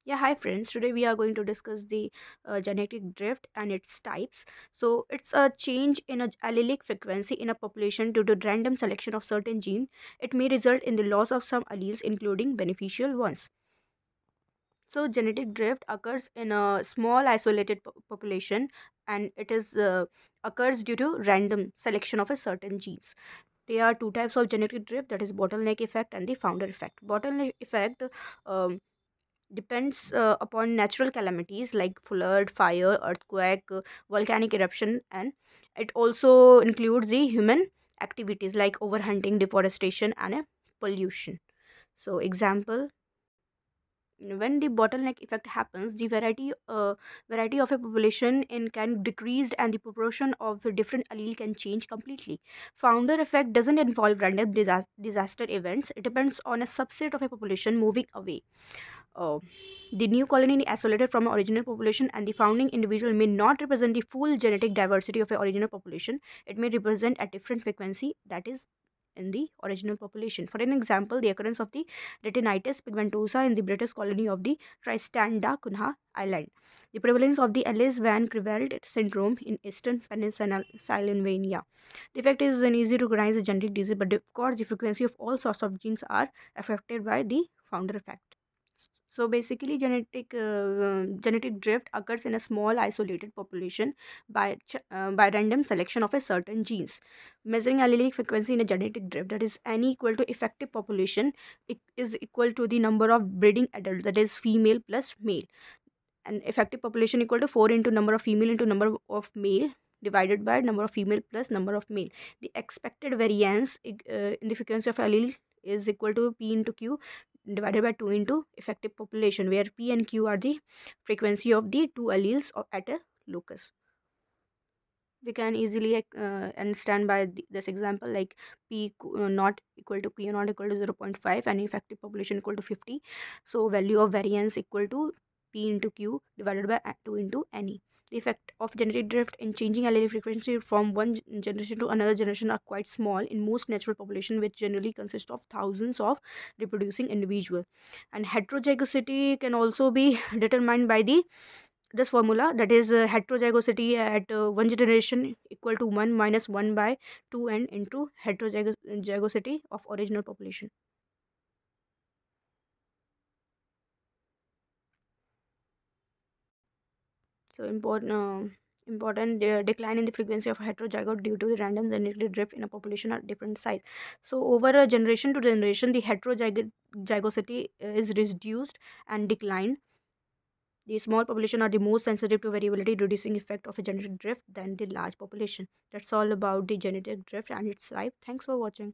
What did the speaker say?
Yeah, hi friends. Today we are going to discuss the genetic drift and its types. So, it's a change in a allelic frequency in a population due to random selection of certain gene. It may result in the loss of some alleles, including beneficial ones. So, genetic drift occurs in a small isolated population, and it is occurs due to random selection of a certain genes. There are two types of genetic drift, that is bottleneck effect and the founder effect. Bottleneck effect um, depends upon natural calamities like flood, fire, earthquake, volcanic eruption, and it also includes the human activities like overhunting, deforestation, and pollution. So, example, when the bottleneck effect happens, the variety of a population in can decrease and the proportion of the different allele can change completely. Founder effect doesn't involve random disaster events. It depends on a subset of a population moving away. uh, the new colony is isolated from an original population, and the founding individual may not represent the full genetic diversity of an original population. It may represent a different frequency that is in the original population. For an example, the occurrence of the retinitis pigmentosa in the British colony of the Tristanda Cunha Island. The prevalence of the Ellis Van Creveld syndrome in eastern Pennsylvania. The effect is an easy to recognize a genetic disease, but of course, the frequency of all sorts of genes are affected by the founder effect. So basically, genetic drift occurs in a small isolated population by random selection of a certain genes. Measuring allelic frequency in a genetic drift, that is n equal to effective population, it is equal to the number of breeding adults, that is female plus male, and effective population equal to 4 into number of female into number of male divided by number of female plus number of male. The expected variance in the frequency of allele is equal to p into q divided by 2 into effective population, where p and q are the frequency of the two alleles at a locus. We can easily understand by this example, like not equal to q not equal to 0.5 and effective population equal to 50. So value of variance equal to p into q divided by 2 into ne. The effect of genetic drift in changing allele frequency from one generation to another generation are quite small in most natural population, which generally consist of thousands of reproducing individuals. And heterozygosity can also be determined by the this formula, that is heterozygosity at one generation equal to 1 minus 1 by 2n into heterozygosity of original population. So important decline in the frequency of heterozygote due to the random genetic drift in a population at different size. So over a generation to generation, the heterozygosity is reduced and decline. The small population are the most sensitive to variability reducing effect of a genetic drift than the large population. That's all about the genetic drift and its type. Thanks for watching.